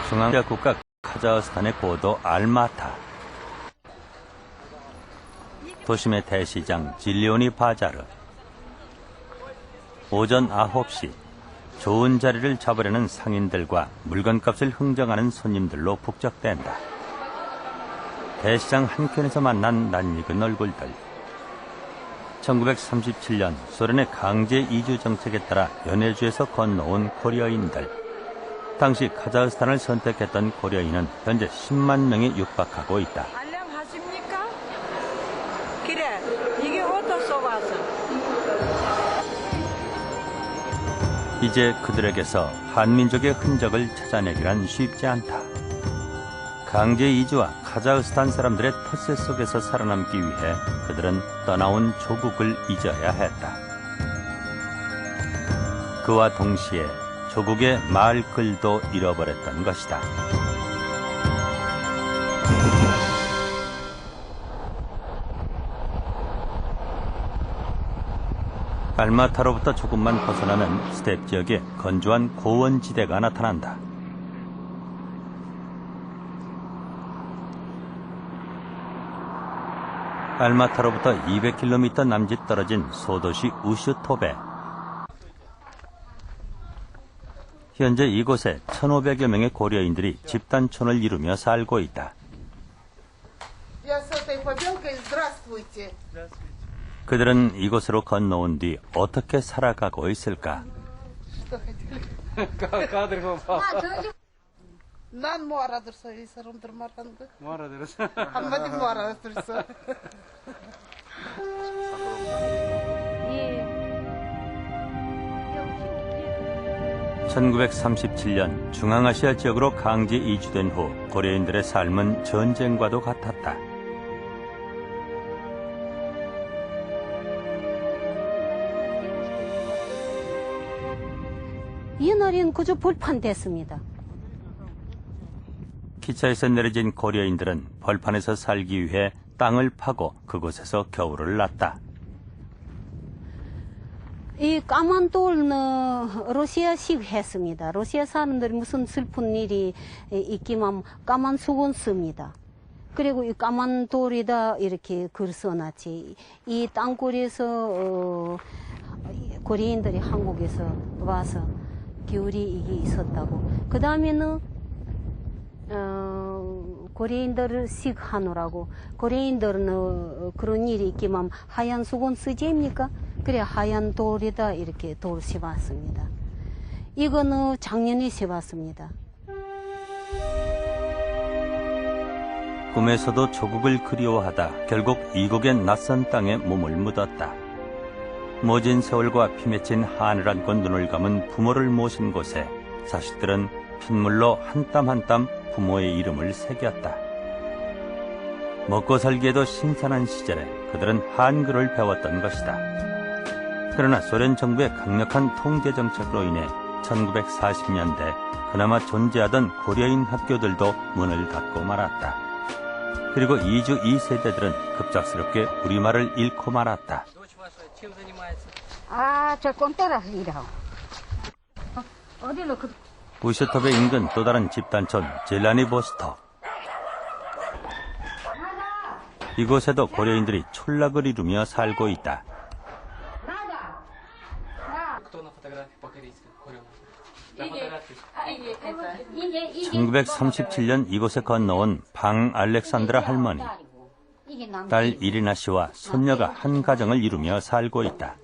중앙아시아 국가 카자흐스탄의 고도 알마타. 도심의 대시장 질리오니 바자르. 오전 9시 좋은 자리를 잡으려는 상인들과 물건값을 흥정하는 손님들로 북적댄다. 대시장 한켠에서 만난 낯익은 얼굴들. 1937년 소련의 강제 이주 정책에 따라 연해주에서 건너온 코리아인들. 당시 카자흐스탄을 선택했던 코리아인은 현재 10만 명에 육박하고 있다. 안녕하십니까? 그래, 이게 어디서 와서? 이제 그들에게서 한민족의 흔적을 찾아내기란 쉽지 않다. 강제 이주와 카자흐스탄 사람들의 텃세 속에서 살아남기 위해 그들은 떠나온 조국을 잊어야 했다. 그와 동시에 조국의 말글도 잃어버렸던 것이다. 알마타로부터 조금만 벗어나는 스텝 지역에 건조한 고원지대가 나타난다. 알마타로부터 200km 남짓 떨어진 소도시 우슈토베. 현재 이곳에 1,500여 명의 고려인들이 집단촌을 이루며 살고 있다. 그들은 이곳으로 건너온 뒤 어떻게 살아가고 있을까? 난 뭐 알아들었어, 이 사람들 말하는 거? 뭐 알아들었어? 한마디 뭐 알아들었어? 1937년 중앙아시아 지역으로 강제 이주된 후 고려인들의 삶은 전쟁과도 같았다. 이날은 그저 벌판됐습니다. 기차에서 내려진 고려인들은 벌판에서 살기 위해 땅을 파고 그곳에서 겨울을 났다. 이 까만 돌은 러시아식 했습니다. 러시아 사람들이 무슨 슬픈 일이 있기만 까만 수건 씁니다. 그리고 이 까만 돌에다 이렇게 글 써놨지. 이 땅굴에서 고려인들이 한국에서 와서 겨울이 이게 있었다고. 그 다음에는 고려인들을 식하느라고. 고려인들은 그런 일이 있기만 하얀 수건 쓰지입니까? 그래 하얀 돌에다 이렇게 돌 씌웠습니다. 이거는 작년에 씌웠습니다. 꿈에서도 조국을 그리워하다 결국 이국의 낯선 땅에 몸을 묻었다. 모진 세월과 피맺힌 한을 안고 눈을 감은 부모를 모신 곳에 자식들은 핏물로 한 땀 한 땀 부모의 이름을 새겼다. 먹고 살기에도 신선한 시절에 그들은 한글을 배웠던 것이다. 그러나 소련 정부의 강력한 통제 정책으로 인해 1940년대 그나마 존재하던 고려인 학교들도 문을 닫고 말았다. 그리고 이주 2세대들은 급작스럽게 우리말을 잃고 말았다. 저 꼼ጠ라서 일하고. 어디로 그... 우슈토베 인근 또 다른 집단촌 젤라니보스토. 이곳에도 고려인들이 촌락을 이루며 살고 있다. 1937년 이곳에 건너온 방 알렉산드라 할머니. 딸 이리나 씨와 손녀가 한 가정을 이루며 살고 있다.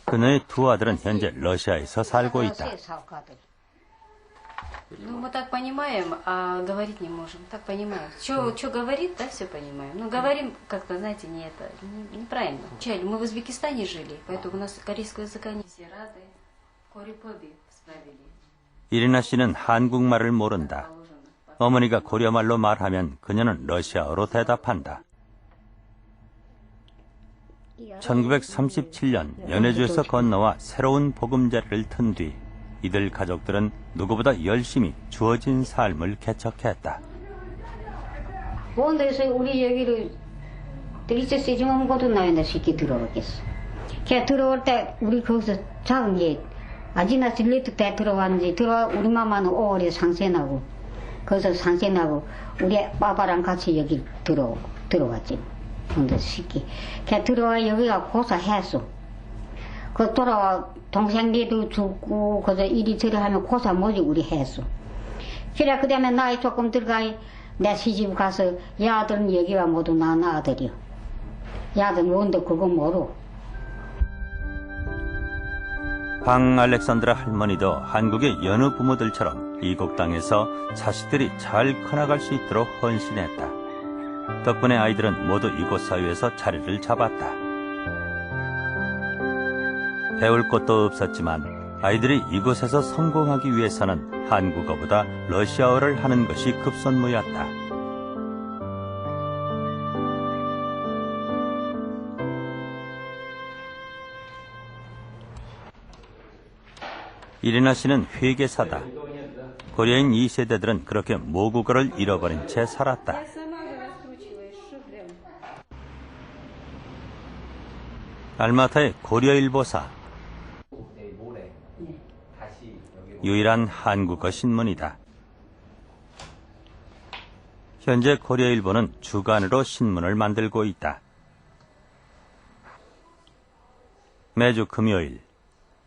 그녀의 두 아들은 현재 러시아에서 살고 있다. Ну, мы так понимаем, а говорить не можем. Так понимаем. Что говорит, да, все понимаем. Но говорим как-то, знаете, не это, неправильно. Мы в Узбекистане жили, поэтому у нас корейского языка не все рады. Корепоби справили. 이리나 씨는 한국말을 모른다. 어머니가 고려말로 말하면 그녀는 러시아어로 대답한다. 1937년 연해주에서 건너와 새로운 보금자리를 튼 뒤 이들 가족들은 누구보다 열심히 주어진 삶을 개척했다. 본토에서 우리 여기를 37년 году, наверное, 시키 들어오겠어. 걔 들어올 때 우리 거기서 작은 게 아지나 실리트 때 들어왔는지 우리 마마는 5월에 상세나고 거기서 상세나고 우리 빠바랑 같이 여기 들어왔지. 근데 쉽게 걔 들어와 여기가 고사했어. 그 돌아와 동생들도 죽고 그래서 이리저리 하면 고사 뭐지 우리 했어. 그래 그다음에 나이 조금 들어가 내 시집 가서 야들은 여기와 모두 난 아들이요. 야들 뭔데 그거 모르. 방 알렉산드라 할머니도 한국의 여느 부모들처럼 이국 땅에서 자식들이 잘 커나갈 수 있도록 헌신했다. 덕분에 아이들은 모두 이곳 사회에서 자리를 잡았다. 배울 것도 없었지만 아이들이 이곳에서 성공하기 위해서는 한국어보다 러시아어를 하는 것이 급선무였다. 이리나 씨는 회계사다. 고려인 2세대들은 그렇게 모국어를 잃어버린 채 살았다. 알마타의 고려일보사. 유일한 한국어 신문이다. 현재 고려일보는 주간으로 신문을 만들고 있다. 매주 금요일,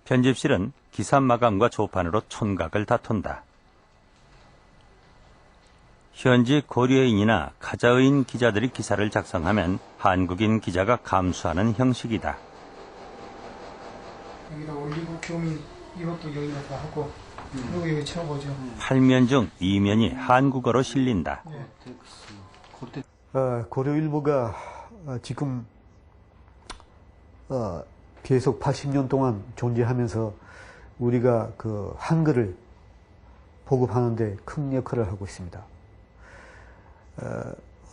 편집실은 기사 마감과 조판으로 촌각을 다툰다. 현지 고려인이나 가자의인 기자들이 기사를 작성하면 한국인 기자가 감수하는 형식이다. 여기다 올리고 교민 이것도 여기다 하고 그리고 여기 채워보죠. 8면 중 2면이 한국어로 실린다. 고려일보가 지금 계속 80년 동안 존재하면서 우리가 그 한글을 보급하는데 큰 역할을 하고 있습니다.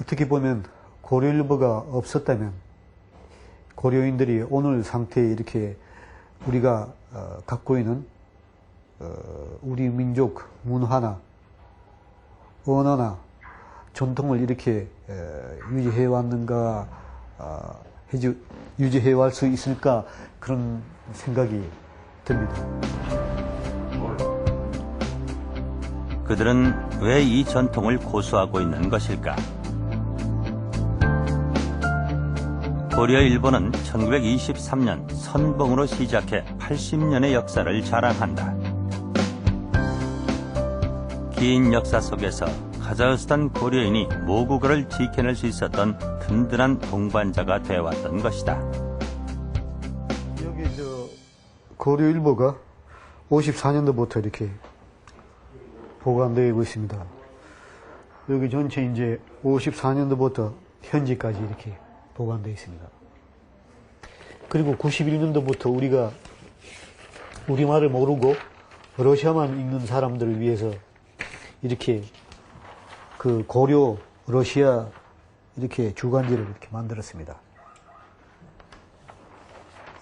어떻게 보면 고려일보가 없었다면 고려인들이 오늘 상태에 이렇게 우리가 갖고 있는 우리 민족 문화나 언어나 전통을 이렇게 유지해 왔는가, 유지해 갈 수 있을까 그런 생각이 듭니다. 그들은 왜 이 전통을 고수하고 있는 것일까? 고려일보는 1923년 선봉으로 시작해 80년의 역사를 자랑한다. 긴 역사 속에서 카자흐스탄 고려인이 모국어를 지켜낼 수 있었던 든든한 동반자가 되어왔던 것이다. 여기 고려일보가 54년도부터 이렇게 보관되고 있습니다. 여기 전체 이제 54년도부터 현재까지 이렇게 보관되어 있습니다. 그리고 91년도부터 우리가 우리말을 모르고 러시아만 읽는 사람들을 위해서 이렇게 그 고려 러시아 이렇게 주간지를 이렇게 만들었습니다.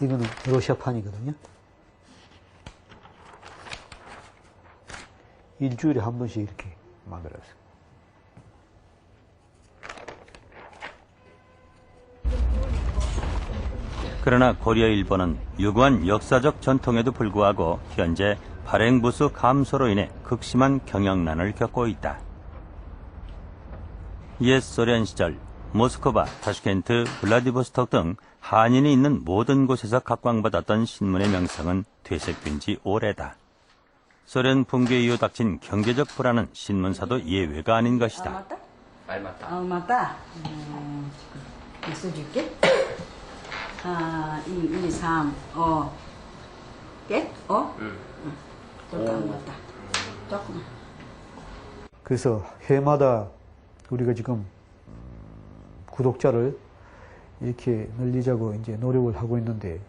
이거는 러시아판이거든요. 일주일에 한 번씩 이렇게 만들었어요. 그러나 고려일보는 유구한 역사적 전통에도 불구하고 현재 발행부수 감소로 인해 극심한 경영난을 겪고 있다. 옛 소련 시절 모스크바, 타슈켄트, 블라디보스톡 등 한인이 있는 모든 곳에서 각광받았던 신문의 명성은 되새긴 지 오래다. 소련 붕괴 이후 닥친 경제적 불안은 신문사도 예외가 아닌 것이다. 알마다. 있어줄게. 2, 3, 5. 예? 조금 알마다. 조금. 그래서 해마다 우리가 지금 구독자를 이렇게 늘리자고 이제 노력을 하고 있는데,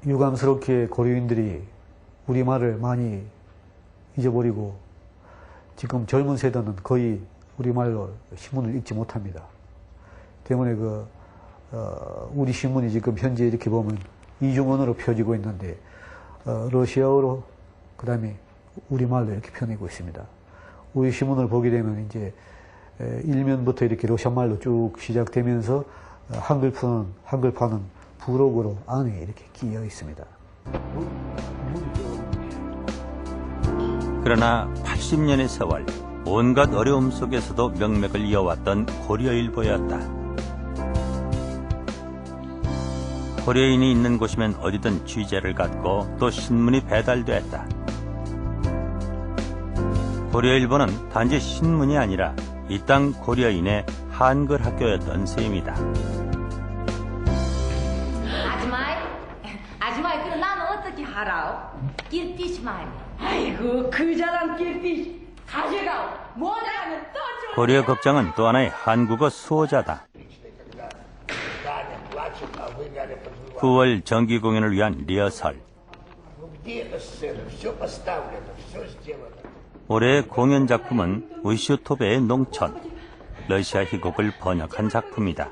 유감스럽게 고려인들이 우리말을 많이 잊어버리고 지금 젊은 세대는 거의 우리말로 신문을 읽지 못합니다. 때문에 우리 신문이 지금 현재 이렇게 보면 이중언어로 펴지고 있는데, 러시아어로 그 다음에 우리말로 이렇게 펴내고 있습니다. 우리 신문을 보게 되면 이제 일면부터 이렇게 러시아말로 쭉 시작되면서 한글판은 부록으로 안에 이렇게 끼어 있습니다. 그러나 80년의 세월, 온갖 어려움 속에서도 명맥을 이어왔던 고려일보였다. 고려인이 있는 곳이면 어디든 취재를 갖고 또 신문이 배달됐다. 고려일보는 단지 신문이 아니라 이 땅 고려인의 한글 학교였던 셈이다. 아줌마이 그럼 나는 어떻게 하라오? 길티시 말이야. 아이고 그 자랑 길티시 가져가오. 뭐라면 또 줘. 고려 극장은 또 하나의 한국어 수호자다. 9월 정기 공연을 위한 리허설. 올해의 공연 작품은 우슈토베의 농촌, 러시아 희곡을 번역한 작품이다.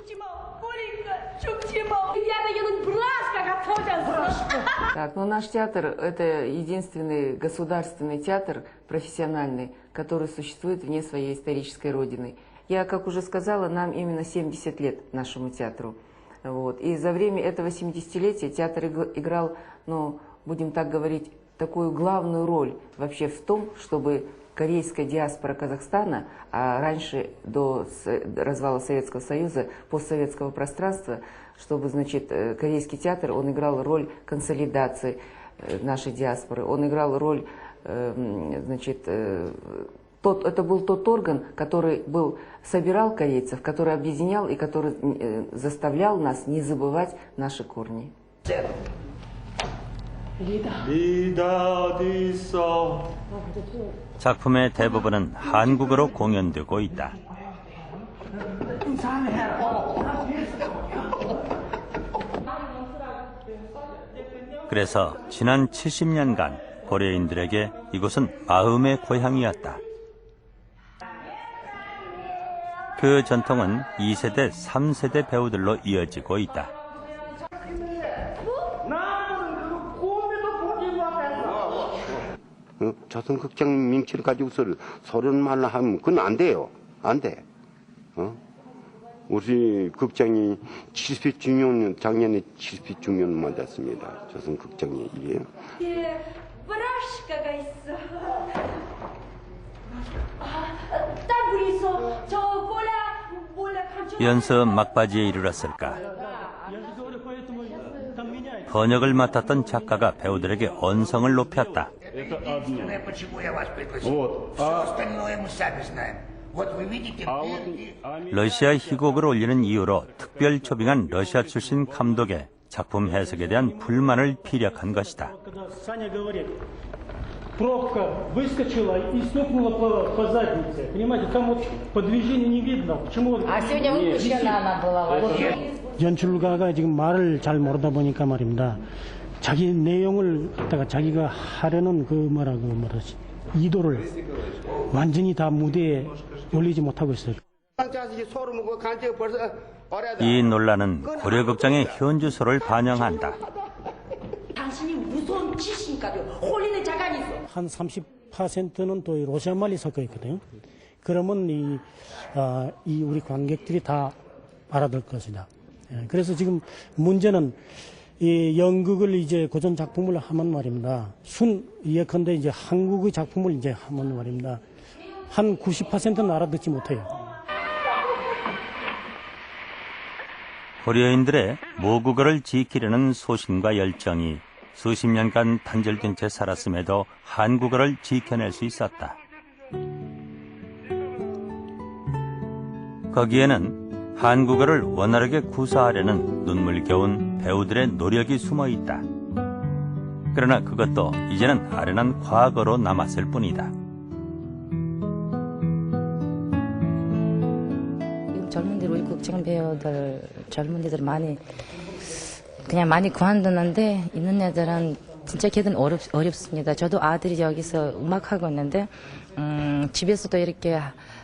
Так, ну наш театр – это единственный государственный театр профессиональный, который существует вне своей исторической родины. Я, как уже сказала, нам именно 70 лет нашему театру. Вот. И за время этого 70-летия театр играл, ну, будем так говорить, такую главную роль вообще в том, чтобы корейская диаспора Казахстана, а раньше до развала Советского Союза, постсоветского пространства, чтобы, значит, корейский театр, он играл роль консолидации нашей диаспоры, он играл роль, значит, это был тот орган, который собирал корейцев, который объединял и который заставлял нас не забывать наши корни. 작품의 대부분은 한국어로 공연되고 있다. 그래서 지난 70년간 고려인들에게 이곳은 마음의 고향이었다. 그 전통은 2세대, 3세대 배우들로 이어지고 있다. 조선극장 명칭을 가지고서 서른 말로 하면 그건 안 돼요. 안 돼. 우리 극장이 70주년, 작년에 70주년 맞았습니다. 조선극장이 이게요. 브라시카가 있어. 땀이 있어. 저 연습 막바지에 이르렀을까. 번역을 맡았던 작가가 배우들에게 언성을 높였다. 러시아 희곡을 올리는 이유로 특별 초빙한 러시아 출신 감독의 작품 해석에 대한 불만을 피력한 것이다. Пробка выскочила и стукнула по заднице. Понимаете, там вот по движению не видно. Почему? А сегодня выпущена она была вообще. 연출가가 지금 말을 잘 모르다 보니까 말입니다. 자기 내용을 갖다가 자기가 하려는 그 뭐라지 이도를 완전히 다 무대에 올리지 못하고 있어요. 이 논란은 고려극장의 현주소를 반영한다. 당신이 무서운 짓이니까 홀리는 자간이 있어. 한 30%는 또 러시아 말이 섞여 있거든요. 그러면 이 우리 관객들이 다 알아들 것이다. 그래서 지금 문제는 이 연극을 이제 고전 작품을 하면 말입니다. 예컨대 이제 한국의 작품을 이제 하면 말입니다. 한 90%는 알아듣지 못해요. 고려인들의 모국어를 지키려는 소신과 열정이 수십 년간 단절된 채 살았음에도 한국어를 지켜낼 수 있었다. 거기에는 한국어를 원활하게 구사하려는 눈물겨운 배우들의 노력이 숨어 있다. 그러나 그것도 이제는 아련한 과거로 남았을 뿐이다. 젊은이들 우리 극장 배우들 젊은이들 많이 그만두는데 있는 애들은 진짜 걔들은 어렵습니다. 저도 아들이 여기서 음악하고 있는데 집에서도 이렇게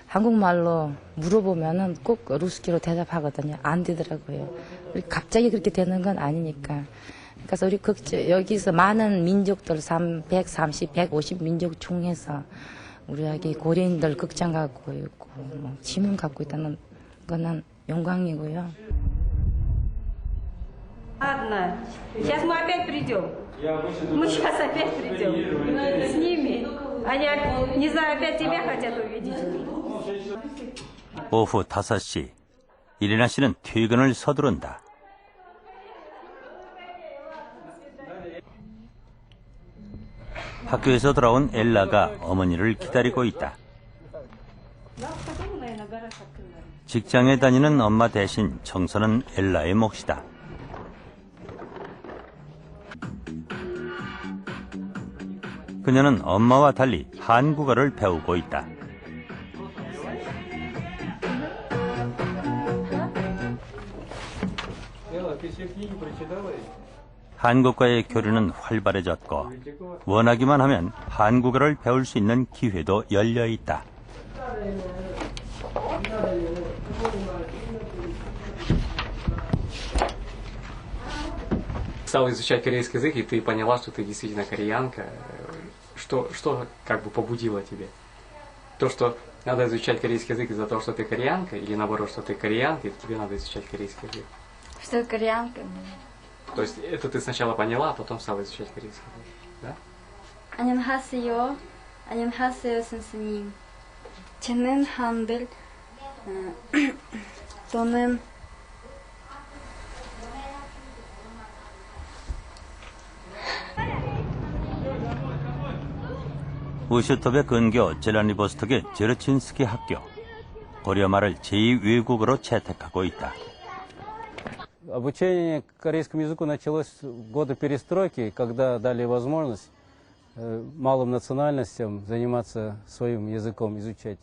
한국말로 물어보면은 꼭 루스키로 대답하거든요. 안 되더라고요. 우리 갑자기 그렇게 되는 건 아니니까. 그래서 우리 여기서 많은 민족들 130, 150 민족 중에서 우리 여기 고려인들 극장 갖고 있고 지문 갖고 있다는 거는 영광이고요. Ладно, сейчас мы опять придем. Мы сейчас опять придем с ними. Они, не знаю, опять тебя хотят увидеть. 오후 5시, 이리나 씨는 퇴근을 서두른다. 학교에서 돌아온 엘라가 어머니를 기다리고 있다. 직장에 다니는 엄마 대신 청소는 엘라의 몫이다. 그녀는 엄마와 달리 한국어를 배우고 있다. 한국과의 교류는 활발해졌고 원하기만 하면 한국어를 배울 수 있는 기회도 열려 있다. Стала изучать корейский язык, и ты поняла, что ты действительно кореянка. Что как бы побудило тебя? То, что надо изучать корейский язык из-за того, что ты кореянка, или наоборот, что ты кореянка, и тебе надо изучать корейский язык? Что кореянка? То есть это ты сначала поняла, а потом стала изучать корейский язык, да? 안녕하세요. 안녕하세요, 선생님. 저는 한글 또는 우슈톱의 근교 젤라니보스톡의 제르친스키 학교. 고려말을 제2외국어로 채택하고 있다. Обучение корейскому языку началось в годы перестройки, когда дали возможность малым национальностям заниматься своим языком, изучать.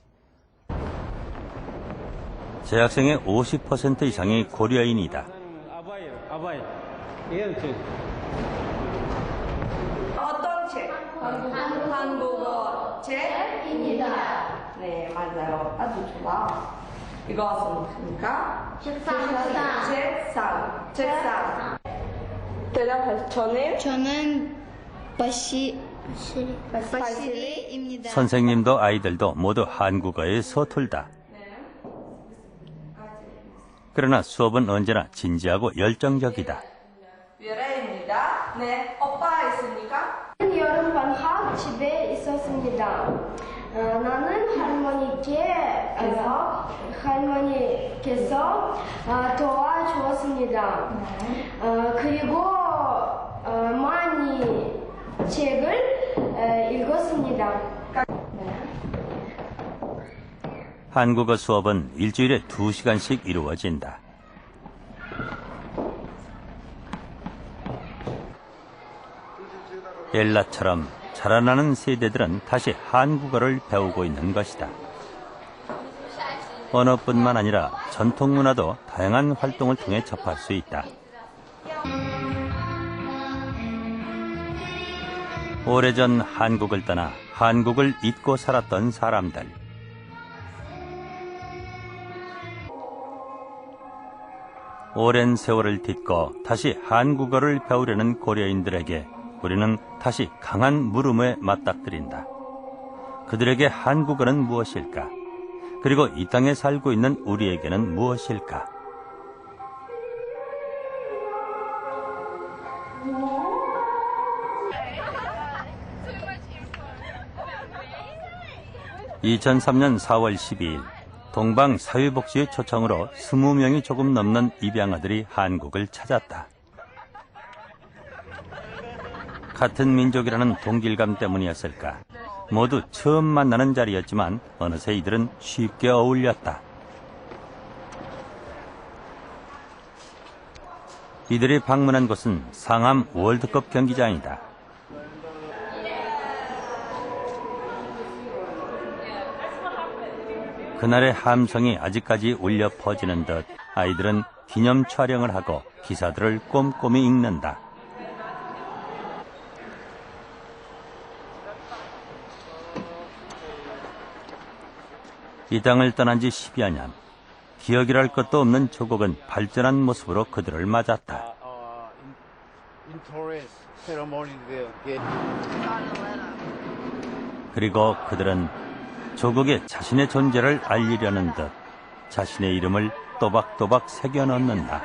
재학생의 50% 이상이 고려인이다. 어떤 책? 한국어 책입니다. 네, 맞아요. 아주 좋아. 이거 습니까? 책상. 대답하세요. 저는 바시리입니다. 선생님도 아이들도 모두 한국어에 서툴다. 그러나 수업은 언제나 진지하고 열정적이다. 유라입니다. 네, 오빠 있습니까? 여름 방학 집에 있었습니다. 나는 할머니께서 도와주었습니다. 그리고 많이 책을 읽었습니다. 한국어 수업은 일주일에 2시간씩 이루어진다. 엘라처럼 자라나는 세대들은 다시 한국어를 배우고 있는 것이다. 언어뿐만 아니라 전통 문화도 다양한 활동을 통해 접할 수 있다. 오래전 한국을 떠나 한국을 잊고 살았던 사람들. 오랜 세월을 딛고 다시 한국어를 배우려는 고려인들에게 우리는 다시 강한 물음에 맞닥뜨린다. 그들에게 한국어는 무엇일까? 그리고 이 땅에 살고 있는 우리에게는 무엇일까? (2003년 4월 12일) 동방사회복지회 초청으로 20명이 조금 넘는 입양아들이 한국을 찾았다. 같은 민족이라는 동질감 때문이었을까? 모두 처음 만나는 자리였지만 어느새 이들은 쉽게 어울렸다. 이들이 방문한 곳은 상암 월드컵 경기장이다. 그날의 함성이 아직까지 울려 퍼지는 듯 아이들은 기념 촬영을 하고 기사들을 꼼꼼히 읽는다. 이 땅을 떠난 지 10여 년, 기억이랄 것도 없는 조국은 발전한 모습으로 그들을 맞았다. 그리고 그들은 조국에 자신의 존재를 알리려는 듯 자신의 이름을 또박또박 새겨넣는다.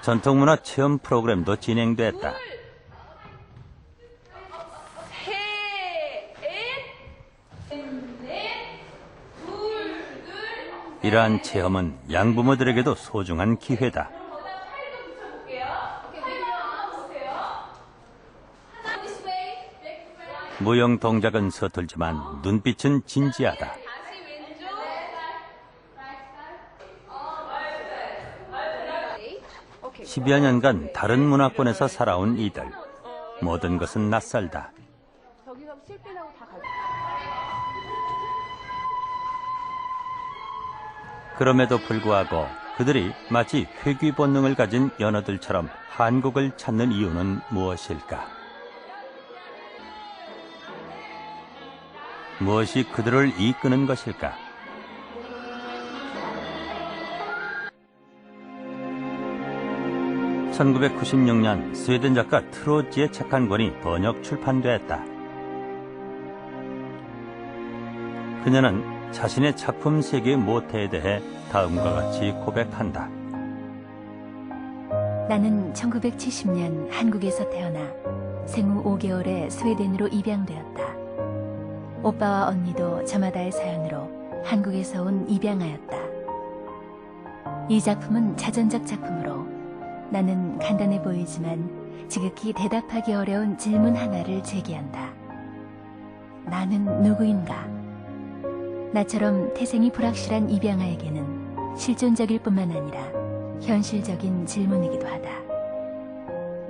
전통문화 체험 프로그램도 진행됐다. 이러한 체험은 양부모들에게도 소중한 기회다. 무용 동작은 서툴지만 눈빛은 진지하다. 10여 년간 다른 문화권에서 살아온 이들. 모든 것은 낯설다. 그럼에도 불구하고 그들이 마치 회귀 본능을 가진 연어들처럼 한국을 찾는 이유는 무엇일까? 무엇이 그들을 이끄는 것일까? (1996년) 스웨덴 작가 트로지의 책 한 권이 번역 출판되었다. 그녀는 자신의 작품 세계의 모태에 대해 다음과 같이 고백한다. 나는 1970년 한국에서 태어나 생후 5개월에 스웨덴으로 입양되었다. 오빠와 언니도 저마다의 사연으로 한국에서 온 입양아였다. 이 작품은 자전적 작품으로 나는 간단해 보이지만 지극히 대답하기 어려운 질문 하나를 제기한다. 나는 누구인가? 나처럼 태생이 불확실한 입양아에게는 실존적일 뿐만 아니라 현실적인 질문이기도 하다.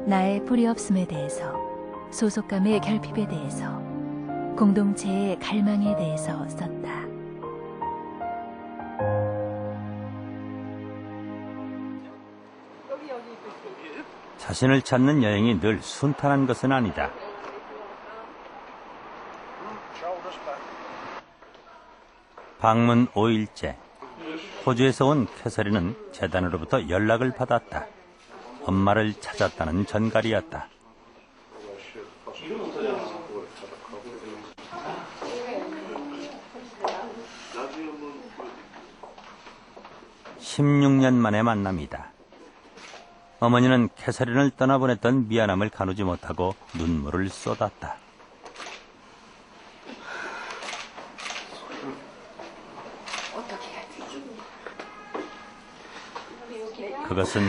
나의 뿌리 없음에 대해서, 소속감의 결핍에 대해서, 공동체의 갈망에 대해서 썼다. 자신을 찾는 여행이 늘 순탄한 것은 아니다. 방문 5일째. 호주에서 온 캐서린은 재단으로부터 연락을 받았다. 엄마를 찾았다는 전갈이었다. (16년) 만의 만남이다. 어머니는 캐서린을 떠나보냈던 미안함을 가누지 못하고 눈물을 쏟았다. 그것은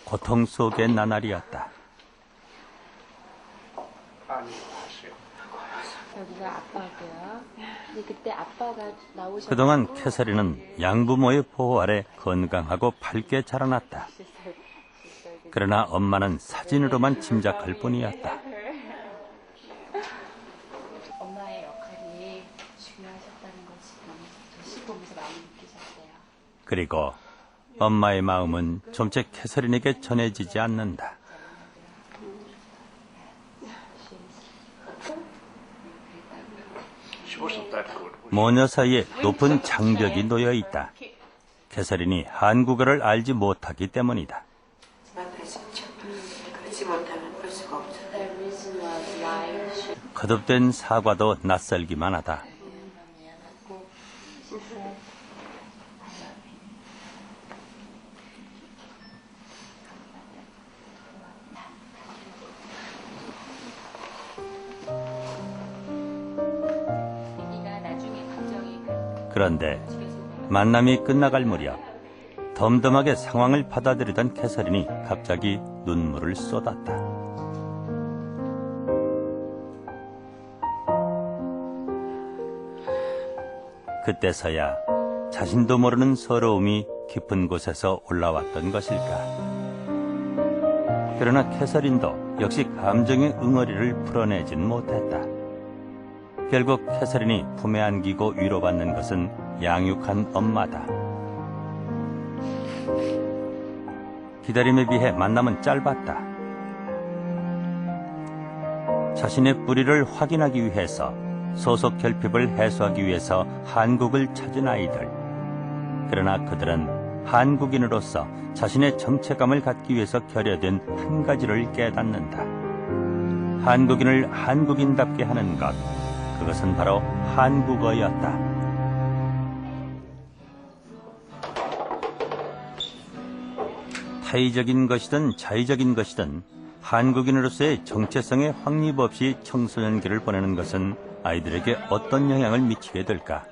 고통 속의 나날이었다. 여기가 아빠고요. 근데 그때 아빠가 나오셨. 그동안 캐서린은 양부모의 보호 아래 건강하고 밝게 자라났다. 그러나 엄마는 사진으로만 짐작할 뿐이었다. 엄마의 역할이 중요하셨다는 걸 지금 저 시보면서 많이 느끼셨어요. 그리고 엄마의 마음은 좀째 캐서린에게 전해지지 않는다. 모녀 사이에 높은 장벽이 놓여 있다. 캐서린이 한국어를 알지 못하기 때문이다. 그렇지 못하면 볼 수가 없죠. 거듭된 사과도 낯설기만 하다. 그런데 만남이 끝나갈 무렵 덤덤하게 상황을 받아들이던 캐서린이 갑자기 눈물을 쏟았다. 그때서야 자신도 모르는 서러움이 깊은 곳에서 올라왔던 것일까. 그러나 캐서린도 역시 감정의 응어리를 풀어내진 못했다. 결국 캐서린이 품에 안기고 위로받는 것은 양육한 엄마다. 기다림에 비해 만남은 짧았다. 자신의 뿌리를 확인하기 위해서, 소속 결핍을 해소하기 위해서 한국을 찾은 아이들. 그러나 그들은 한국인으로서 자신의 정체감을 갖기 위해서 결여된 한 가지를 깨닫는다. 한국인을 한국인답게 하는 것, 그것은 바로 한국어였다. 타의적인 것이든 자의적인 것이든 한국인으로서의 정체성의 확립 없이 청소년기를 보내는 것은 아이들에게 어떤 영향을 미치게 될까?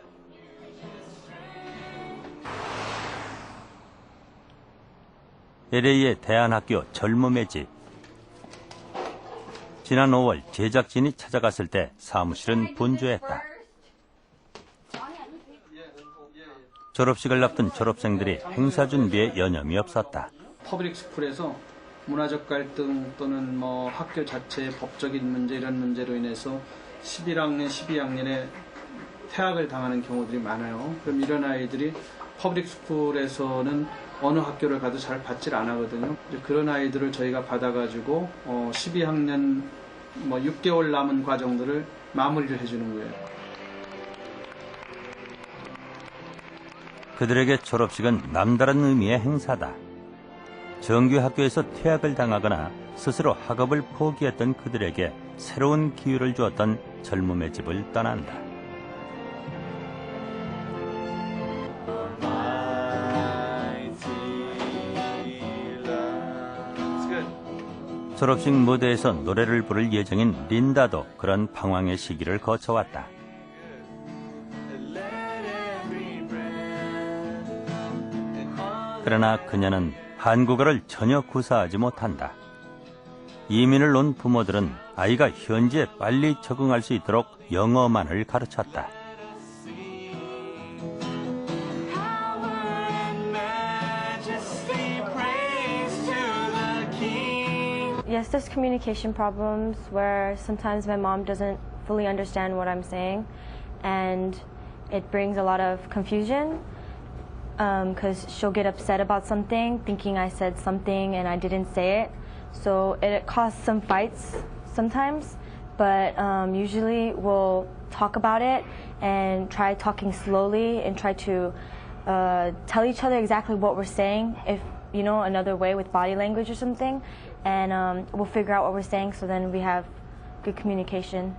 LA의 대한학교 젊음의 집. 지난 5월 제작진이 찾아갔을 때 사무실은 분주했다. 졸업식을 앞둔 졸업생들이 행사 준비에 여념이 없었다. 퍼블릭 스쿨에서 문화적 갈등 또는 학교 자체의 법적인 문제 이런 문제로 인해서 11학년, 12학년에 퇴학을 당하는 경우들이 많아요. 그럼 이런 아이들이 퍼블릭 스쿨에서는 어느 학교를 가도 잘 받질 않거든요. 그런 아이들을 저희가 받아가지고 12학년 6개월 남은 과정들을 마무리를 해주는 거예요. 그들에게 졸업식은 남다른 의미의 행사다. 정규 학교에서 퇴학을 당하거나 스스로 학업을 포기했던 그들에게 새로운 기회를 주었던 젊음의 집을 떠난다. 졸업식 무대에서 노래를 부를 예정인 린다도 그런 방황의 시기를 거쳐왔다. 그러나 그녀는 한국어를 전혀 구사하지 못한다. 이민을 온 부모들은 아이가 현지에 빨리 적응할 수 있도록 영어만을 가르쳤다. Yes, there's communication problems where sometimes my mom doesn't fully understand what I'm saying, and it brings a lot of confusion. Because she'll get upset about something, thinking I said something and I didn't say it. So it caused some fights sometimes, but usually we'll talk about it and try talking slowly and try to tell each other exactly what we're saying, if another way with body language or something, and we'll figure out what we're saying so then we have good communication.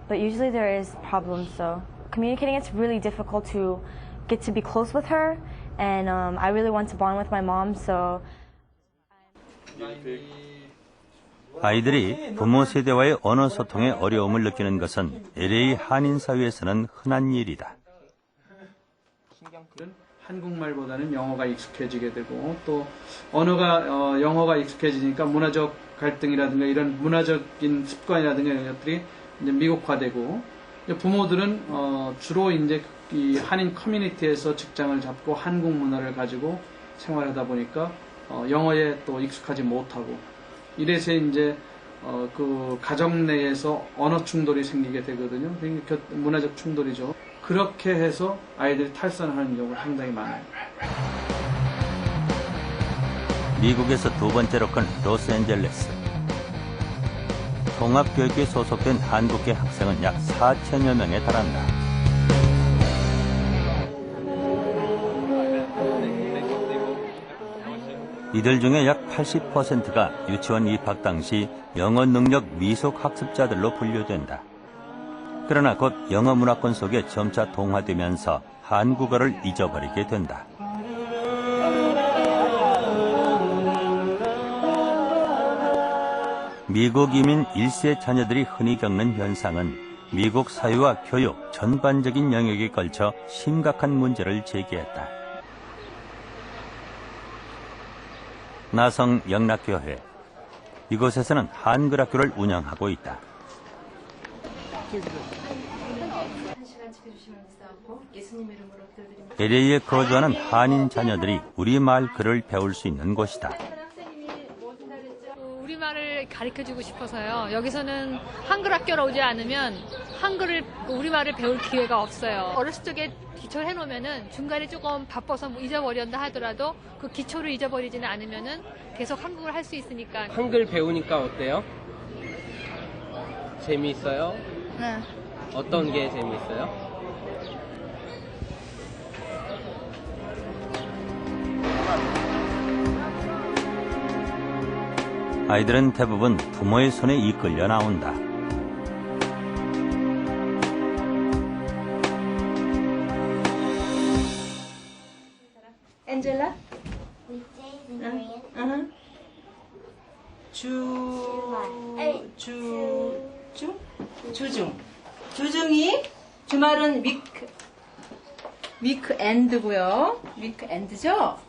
But usually there is problems, so communicating, it's really difficult to get to be close with her. And I really want to bond with my mom, so. 아이들이 부모 세대와의 언어 소통에 어려움을 느끼는 것은 LA 한인 사회에서는 흔한 일이다. 한국말보다는 영어가 익숙해지게 되고 또 언어가 영어가 익숙해지니까 문화적 갈등이라든가 이런 문화적인 습관이라든가 이런 것들이 이제 미국화되고 부모들은 주로 이제 이 한인 커뮤니티에서 직장을 잡고 한국 문화를 가지고 생활하다 보니까 영어에 또 익숙하지 못하고 이래서 이제 그 가정 내에서 언어 충돌이 생기게 되거든요. 그러니까 문화적 충돌이죠. 그렇게 해서 아이들이 탈선하는 경우가 상당히 많아요. 미국에서 두 번째로 큰 로스앤젤레스. 통합교육에 소속된 한국계 학생은 약 4천여 명에 달한다. 이들 중에 약 80%가 유치원 입학 당시 영어 능력 미숙 학습자들로 분류된다. 그러나 곧 영어 문화권 속에 점차 동화되면서 한국어를 잊어버리게 된다. 미국 이민 1세 자녀들이 흔히 겪는 현상은 미국 사회와 교육 전반적인 영역에 걸쳐 심각한 문제를 제기했다. 나성 영락교회. 이곳에서는 한글 학교를 운영하고 있다. LA에 거주하는 한인 자녀들이 우리말 글을 배울 수 있는 곳이다. 우리말을 가르쳐주고 싶어서요. 여기서는 한글 학교로 오지 않으면 우리말을 배울 기회가 없어요. 어렸을 적에 기초를 해놓으면은 중간에 조금 바빠서 잊어버린다 하더라도 그 기초를 잊어버리지는 않으면은 계속 한국을 할 수 있으니까. 한글 배우니까 어때요? 재미있어요? 네. 어떤 게 재미있어요? 아이들은 대부분 부모의 손에 이끌려 나온다. Angela? Uh-huh. 주중이 주말은 위크엔드고요. 위크엔드죠?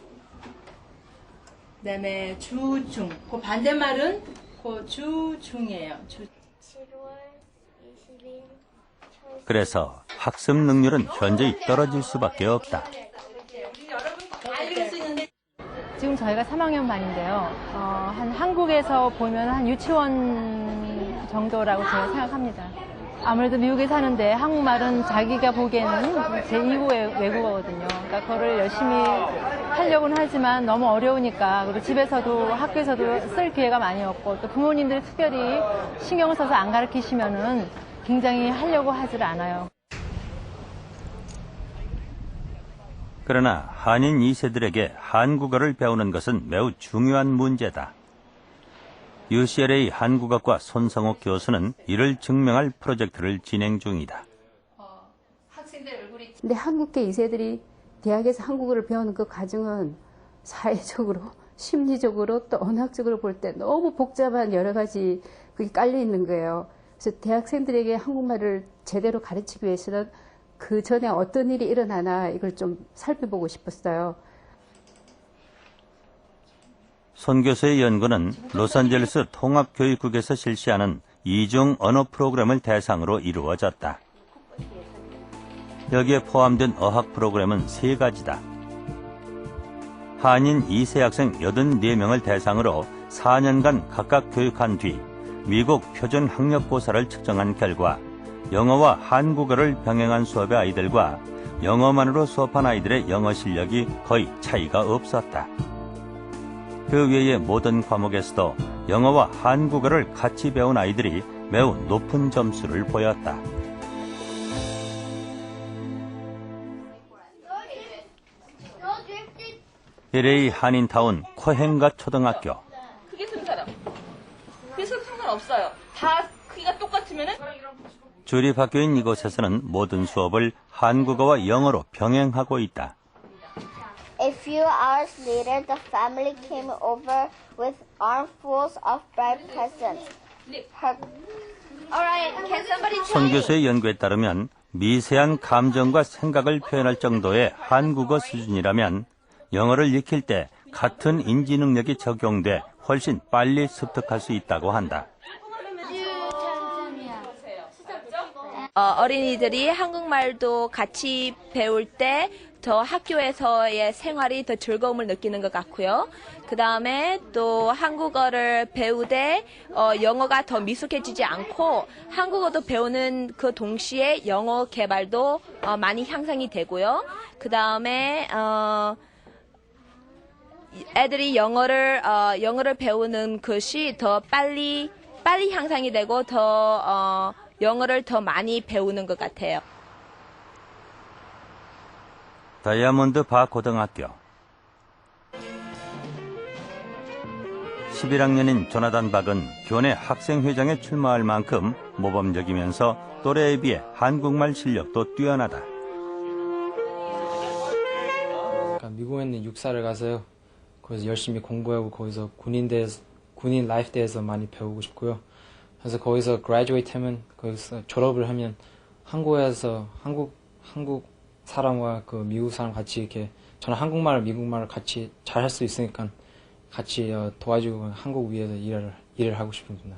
그다음에 주중. 그 반대말은 그 주중이에요. 7월 20일. 그래서 학습 능률은 현저히 떨어질 수밖에 없다. 지금 저희가 3학년 반인데요. 한국에서 보면 한 유치원 정도라고 제가 생각합니다. 아무래도 미국에 사는데 한국말은 자기가 보기에는 제2의 외국어거든요. 그러니까 그거를 열심히 하려고는 하지만 너무 어려우니까, 그리고 집에서도 학교에서도 쓸 기회가 많이 없고, 또 부모님들이 특별히 신경을 써서 안 가르치시면은 굉장히 하려고 하질 않아요. 그러나 한인 2세들에게 한국어를 배우는 것은 매우 중요한 문제다. UCLA 한국어과 손성옥 교수는 이를 증명할 프로젝트를 진행 중이다. 근데 한국계 2세들이 대학에서 한국어를 배우는 그 과정은 사회적으로, 심리적으로 또 언어학적으로 볼 때 너무 복잡한 여러 가지 그게 깔려 있는 거예요. 그래서 대학생들에게 한국말을 제대로 가르치기 위해서는 그 전에 어떤 일이 일어나나 이걸 좀 살펴보고 싶었어요. 손 교수의 연구는 로스앤젤레스 통합교육국에서 실시하는 이중 언어 프로그램을 대상으로 이루어졌다. 여기에 포함된 어학 프로그램은 3가지다. 한인 2세 학생 84명을 대상으로 4년간 각각 교육한 뒤 미국 표준 학력고사를 측정한 결과 영어와 한국어를 병행한 수업의 아이들과 영어만으로 수업한 아이들의 영어 실력이 거의 차이가 없었다. 그 외의 모든 과목에서도 영어와 한국어를 같이 배운 아이들이 매우 높은 점수를 보였다. LA 한인타운 코헨가 초등학교. 크게 쓴 사람. 크게 써도 상관없어요. 다 크기가 똑같으면은. 주립학교인 이곳에서는 모든 수업을 한국어와 영어로 병행하고 있다. A few hours later, the family came over with armfuls of bright presents. 손 교수의 연구에 따르면 미세한 감정과 생각을 표현할 정도의 한국어 수준이라면 영어를 익힐 때 같은 인지 능력이 적용돼 훨씬 빨리 습득할 수 있다고 한다. 어린이들이 한국말도 같이 배울 때 더 학교에서의 생활이 더 즐거움을 느끼는 것 같고요. 그 다음에 또 한국어를 배우되 영어가 더 미숙해지지 않고 한국어도 배우는 그 동시에 영어 개발도 많이 향상이 되고요. 그 다음에 애들이 영어를 배우는 것이 더 빨리 향상이 되고 더 영어를 더 많이 배우는 것 같아요. 다이아몬드 바 고등학교. 11학년인 조나단 박은 교내 학생회장에 출마할 만큼 모범적이면서 또래에 비해 한국말 실력도 뛰어나다. 미국에는 육사를 가서요. 거기서 열심히 공부하고 거기서 군인 라이프 대해서 많이 배우고 싶고요. 그래서 거기서 graduate 하면, 거기서 졸업을 하면 한국에서 한국 사람과 그 미국 사람 같이 이렇게 저는 한국말, 미국말을 같이 잘 할 수 있으니까 같이 도와주고 한국 위에서 일을 하고 싶습니다.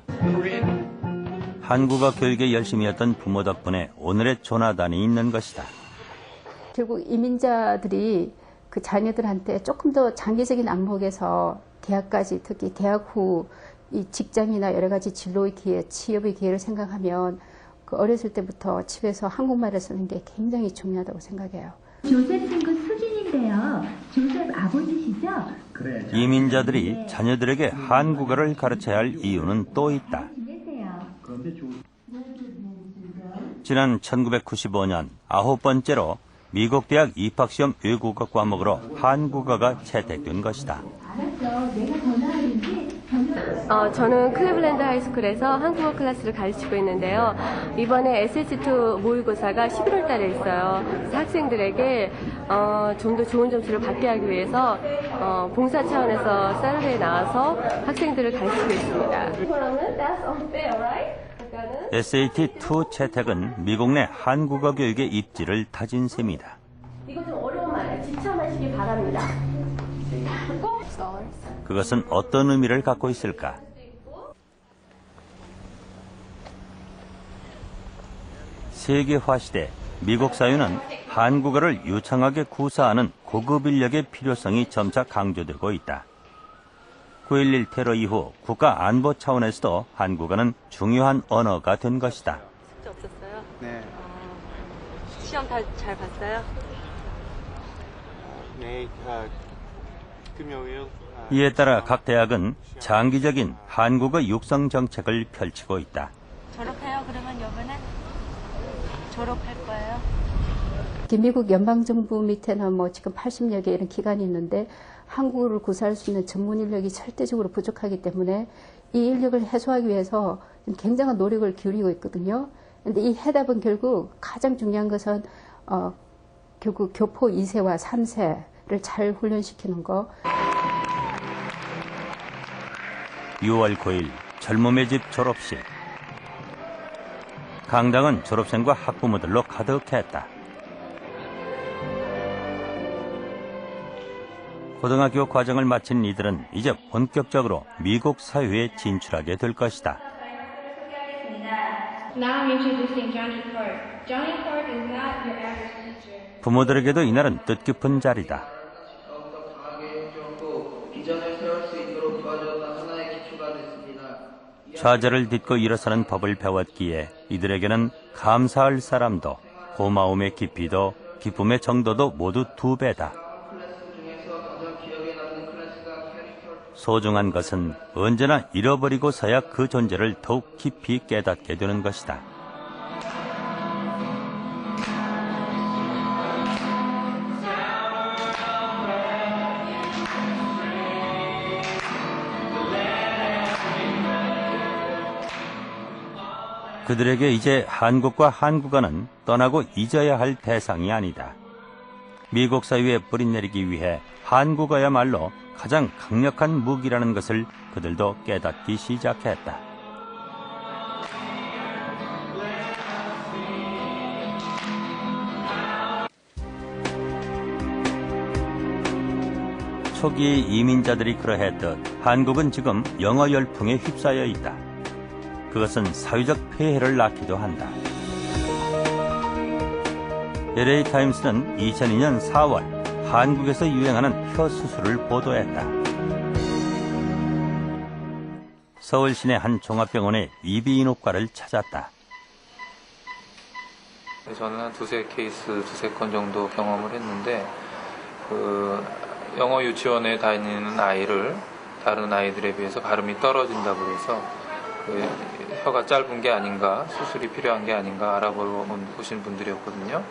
한국어 교육에 열심히 했던 부모 덕분에 오늘의 조나단이 있는 것이다. 결국 이민자들이 그 자녀들한테 조금 더 장기적인 안목에서 대학까지, 특히 대학 후 이 직장이나 여러 가지 진로의 기회, 취업의 기회를 생각하면 그 어렸을 때부터 집에서 한국말을 쓰는 게 굉장히 중요하다고 생각해요. 조셉 친구 수진인데요. 조셉 아버지시죠? 그래. 이민자들이 자녀들에게 한국어를 가르쳐야 할 이유는 또 있다. 지난 1995년 9번째로 미국 대학 입학시험 외국어 과목으로 한국어가 채택된 것이다. 저는 클리블랜드 하이스쿨에서 한국어 클래스를 가르치고 있는데요. 이번에 SAT2 모의고사가 11월 달에 있어요. 그래서 학생들에게 좀 더 좋은 점수를 받게 하기 위해서 봉사 차원에서 사turday 나와서 학생들을 가르치고 있습니다. SAT-2 채택은 미국 내 한국어 교육의 입지를 다진 셈이다. 이거 좀 어려운 말이에요. 지참하시기 바랍니다. 그것은 어떤 의미를 갖고 있을까? 세계화 시대 미국 사회는 한국어를 유창하게 구사하는 고급 인력의 필요성이 점차 강조되고 있다. 9.11 테러 이후 국가 안보 차원에서도 한국어는 중요한 언어가 된 것이다. 숙제 없었어요? 네. 시험 다 잘 봤어요? 네, 금요일. 이에 따라 각 대학은 장기적인 한국어 육성 정책을 펼치고 있다. 졸업해요? 그러면 여분은? 졸업할 거예요? 미국 연방정부 밑에는 뭐 지금 80여 개 이런 기관이 있는데 한국어를 구사할 수 있는 전문 인력이 절대적으로 부족하기 때문에 이 인력을 해소하기 위해서 굉장한 노력을 기울이고 있거든요. 그런데 이 해답은 결국 가장 중요한 것은 결국 교포 2세와 3세를 잘 훈련시키는 거. 6월 9일 젊음의 집 졸업식. 강당은 졸업생과 학부모들로 가득했다. 고등학교 과정을 마친 이들은 이제 본격적으로 미국 사회에 진출하게 될 것이다. 부모들에게도 이날은 뜻깊은 자리다. 좌절을 딛고 일어서는 법을 배웠기에 이들에게는 감사할 사람도 고마움의 깊이도 기쁨의 정도도 모두 2배다. 소중한 것은 언제나 잃어버리고서야 그 존재를 더욱 깊이 깨닫게 되는 것이다. 그들에게 이제 한국과 한국어는 떠나고 잊어야 할 대상이 아니다. 미국 사회에 뿌리내리기 위해 한국어야말로 가장 강력한 무기라는 것을 그들도 깨닫기 시작했다. 초기 이민자들이 그러했듯 한국은 지금 영어 열풍에 휩싸여 있다. 그것은 사회적 폐해를 낳기도 한다. LA 타임스는 2002년 4월 한국에서 유행하는 혀 수술을 보도했다. 서울 시내 한 종합병원의 이비인후과를 찾았다. 저는 한 두세 건 정도 경험을 했는데 영어 유치원에 다니는 아이를 다른 아이들에 비해서 발음이 떨어진다고 해서 혀가 짧은 게 아닌가, 수술이 필요한 게 아닌가 알아보러 오신 분들이었거든요.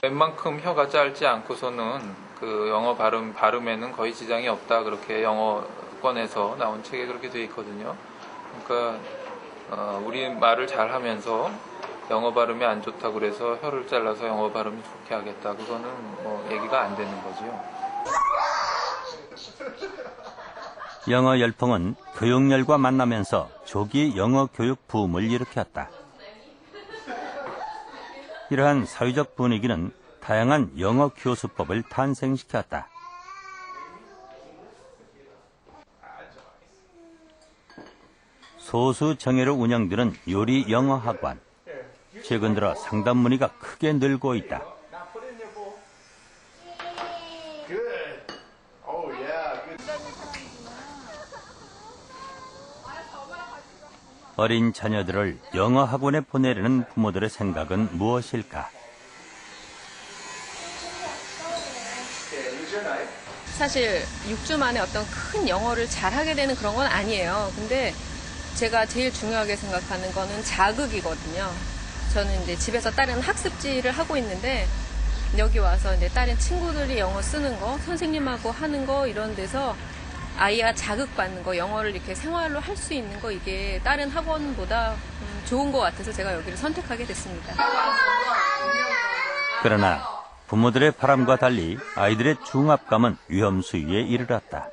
웬만큼 혀가 짧지 않고서는 그 영어 발음에는 거의 지장이 없다, 그렇게 영어권에서 나온 책에 그렇게 돼 있거든요. 그러니까 우리 말을 잘 하면서 영어 발음이 안 좋다고 그래서 혀를 잘라서 영어 발음이 좋게 하겠다, 그거는 뭐 얘기가 안 되는 거죠. 영어 열풍은 교육열과 만나면서 조기 영어 교육 붐을 일으켰다. 이러한 사회적 분위기는 다양한 영어 교수법을 탄생시켰다. 소수 정예로 운영되는 요리 영어 학원. 최근 들어 상담 문의가 크게 늘고 있다. 어린 자녀들을 영어 학원에 보내려는 부모들의 생각은 무엇일까? 사실 6주 만에 어떤 큰 영어를 잘하게 되는 그런 건 아니에요. 근데 제가 제일 중요하게 생각하는 거는 자극이거든요. 저는 이제 집에서 딸은 학습지를 하고 있는데 여기 와서 이제 딸은 친구들이 영어 쓰는 거, 선생님하고 하는 거 이런 데서 아이가 자극받는 거, 영어를 이렇게 생활로 할 수 있는 거, 이게 다른 학원보다 좋은 것 같아서 제가 여기를 선택하게 됐습니다. 그러나 부모들의 바람과 달리 아이들의 중압감은 위험 수위에 이르렀다.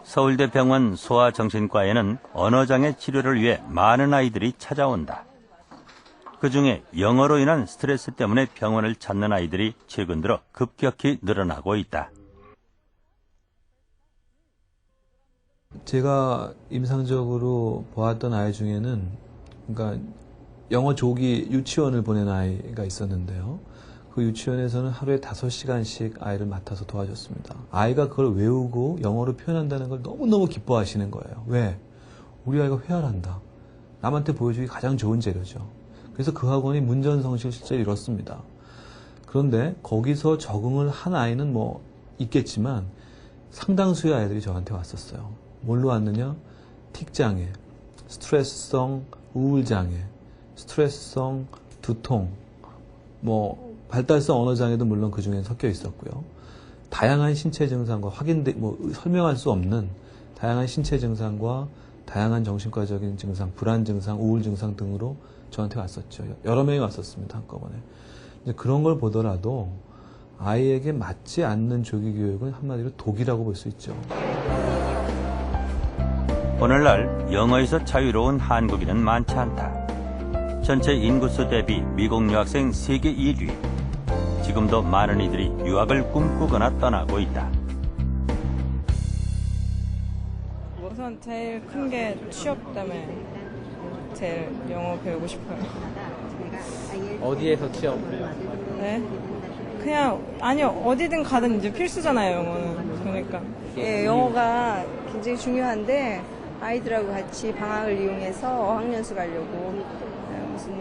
서울대 병원 소아정신과에는 언어장애 치료를 위해 많은 아이들이 찾아온다. 그중에 영어로 인한 스트레스 때문에 병원을 찾는 아이들이 최근 들어 급격히 늘어나고 있다. 제가 임상적으로 보았던 아이 중에는 그러니까 영어 조기 유치원을 보낸 아이가 있었는데요. 그 유치원에서는 하루에 5시간씩 아이를 맡아서 도와줬습니다. 아이가 그걸 외우고 영어로 표현한다는 걸 너무너무 기뻐하시는 거예요. 왜? 우리 아이가 회화한다. 남한테 보여주기 가장 좋은 재료죠. 그래서 그 학원이 문전성시를 실제로 이뤘습니다. 그런데 거기서 적응을 한 아이는 뭐 있겠지만 상당수의 아이들이 저한테 왔었어요. 뭘로 왔느냐? 틱장애, 스트레스성 우울장애, 스트레스성 두통, 뭐 발달성 언어장애도 물론 그 중에 섞여 있었고요. 다양한 신체 증상과 설명할 수 없는 다양한 신체 증상과 다양한 정신과적인 증상, 불안 증상, 우울 증상 등으로 저한테 왔었죠. 여러 명이 왔었습니다, 한꺼번에. 이제 그런 걸 보더라도 아이에게 맞지 않는 조기 교육은 한마디로 독이라고 볼 수 있죠. 오늘날 영어에서 자유로운 한국인은 많지 않다. 전체 인구수 대비 미국 유학생 세계 1위. 지금도 많은 이들이 유학을 꿈꾸거나 떠나고 있다. 우선 제일 큰 게 취업 때문에 제일 영어 배우고 싶어요. 어디에서 취업? 네? 그냥 아니요, 어디든 가든 이제 필수잖아요, 영어는. 그러니까. 예, 영어가 굉장히 중요한데 아이들하고 같이 방학을 이용해서 어학연수 가려고 무슨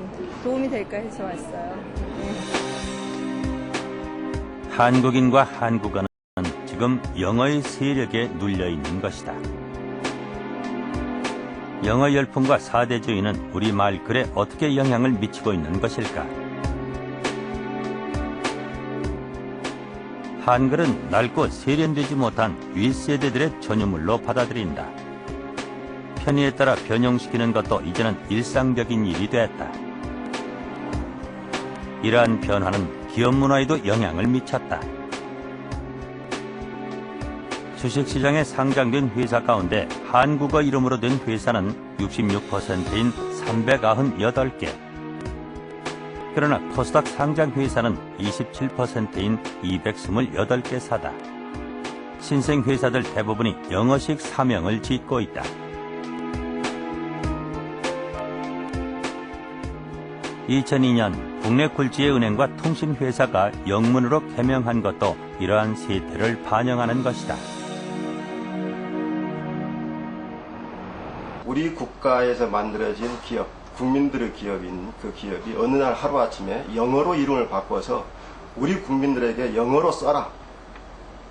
도움이 될까 해서 왔어요. 예. 한국인과 한국어는 지금 영어의 세력에 눌려있는 것이다. 영어 열풍과 사대주의는 우리 말글에 어떻게 영향을 미치고 있는 것일까? 한글은 낡고 세련되지 못한 윗세대들의 전유물로 받아들인다. 편의에 따라 변형시키는 것도 이제는 일상적인 일이 됐다. 이러한 변화는 기업 문화에도 영향을 미쳤다. 주식시장에 상장된 회사 가운데 한국어 이름으로 된 회사는 66%인 398개. 그러나 코스닥 상장 회사는 27%인 228개사다. 신생 회사들 대부분이 영어식 사명을 짓고 있다. (2002년) 국내 굴지의 은행과 통신회사가 영문으로 개명한 것도 이러한 세태를 반영하는 것이다. 우리 국가에서 만들어진 기업, 국민들의 기업인 그 기업이 어느 날 하루아침에 영어로 이름을 바꿔서 우리 국민들에게 영어로 써라.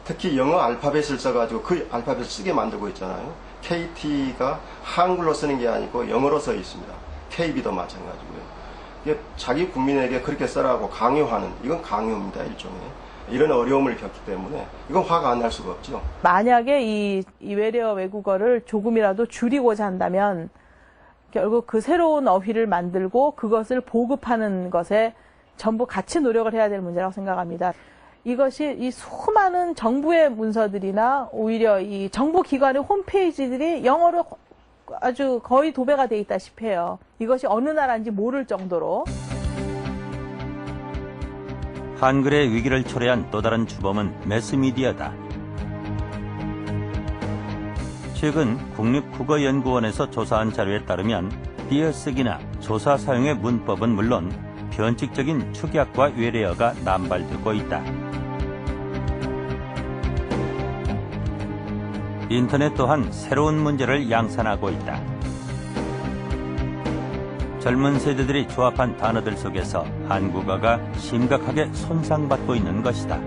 특히 영어 알파벳을 써가지고 그 알파벳을 쓰게 만들고 있잖아요. KT가 한글로 쓰는 게 아니고 영어로 써 있습니다. KB도 마찬가지고요. 이게 자기 국민에게 그렇게 써라고 강요하는, 이건 강요입니다, 일종의. 이런 어려움을 겪기 때문에 이건 화가 안 날 수가 없죠. 만약에 이 외래어 외국어를 조금이라도 줄이고자 한다면 결국 그 새로운 어휘를 만들고 그것을 보급하는 것에 전부 같이 노력을 해야 될 문제라고 생각합니다. 이것이 이 수많은 정부의 문서들이나 오히려 이 정부기관의 홈페이지들이 영어로 아주 거의 도배가 돼 있다시피 해요. 이것이 어느 나라인지 모를 정도로. 한글의 위기를 초래한 또 다른 주범은 매스미디어다. 최근 국립국어연구원에서 조사한 자료에 따르면 띄어쓰기나 조사 사용의 문법은 물론 변칙적인 축약과 외래어가 남발되고 있다. 인터넷 또한 새로운 문제를 양산하고 있다. 젊은 세대들이 조합한 단어들 속에서 한국어가 심각하게 손상받고 있는 것이다.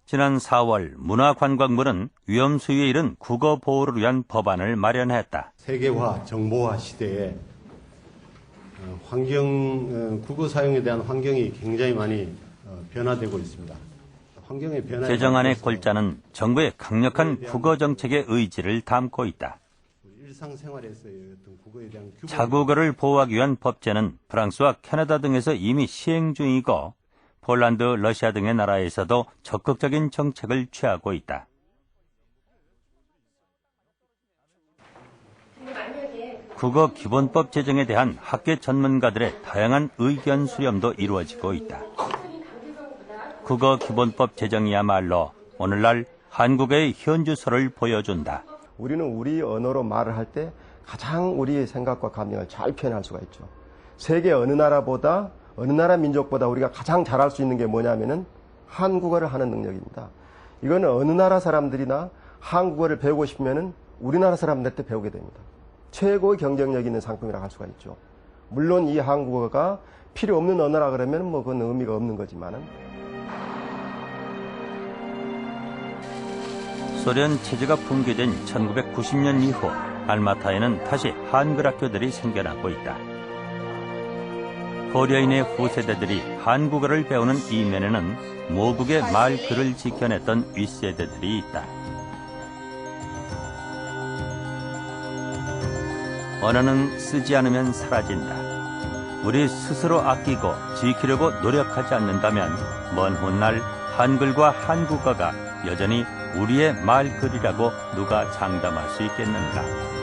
지난 4월 문화관광부는 위험 수위에 이른 국어 보호를 위한 법안을 마련했다. 세계화, 정보화 시대에 국어 사용에 대한 환경이 굉장히 많이 변화되고 있습니다. 환경의 변화에 제정안의 따라서 골자는 정부의 강력한 국어 정책의 의지를 담고 있다. 일상생활에서의 어떤 국어에 대한 규범 자국어를 보호하기 위한 법제는 프랑스와 캐나다 등에서 이미 시행 중이고 폴란드, 러시아 등의 나라에서도 적극적인 정책을 취하고 있다. 국어 기본법 제정에 대한 학계 전문가들의 다양한 의견 수렴도 이루어지고 있다. 국어 기본법 제정이야말로 오늘날 한국의 현주소를 보여준다. 우리는 우리 언어로 말을 할 때 가장 우리의 생각과 감정을 잘 표현할 수가 있죠. 세계 어느 나라보다 어느 나라 민족보다 우리가 가장 잘할 수 있는 게 뭐냐면은 한국어를 하는 능력입니다. 이거는 어느 나라 사람들이나 한국어를 배우고 싶으면은 우리나라 사람들한테 배우게 됩니다. 최고의 경쟁력 있는 상품이라고 할 수가 있죠. 물론 이 한국어가 필요 없는 언어라 그러면 뭐 그건 의미가 없는 거지만은. 소련 체제가 붕괴된 1990년 이후 알마타에는 다시 한글 학교들이 생겨나고 있다. 고려인의 후세대들이 한국어를 배우는 이면에는 모국의 말글을 지켜냈던 윗세대들이 있다. 언어는 쓰지 않으면 사라진다. 우리 스스로 아끼고 지키려고 노력하지 않는다면 먼 훗날 한글과 한국어가 여전히 우리의 말글이라고 누가 장담할 수 있겠는가.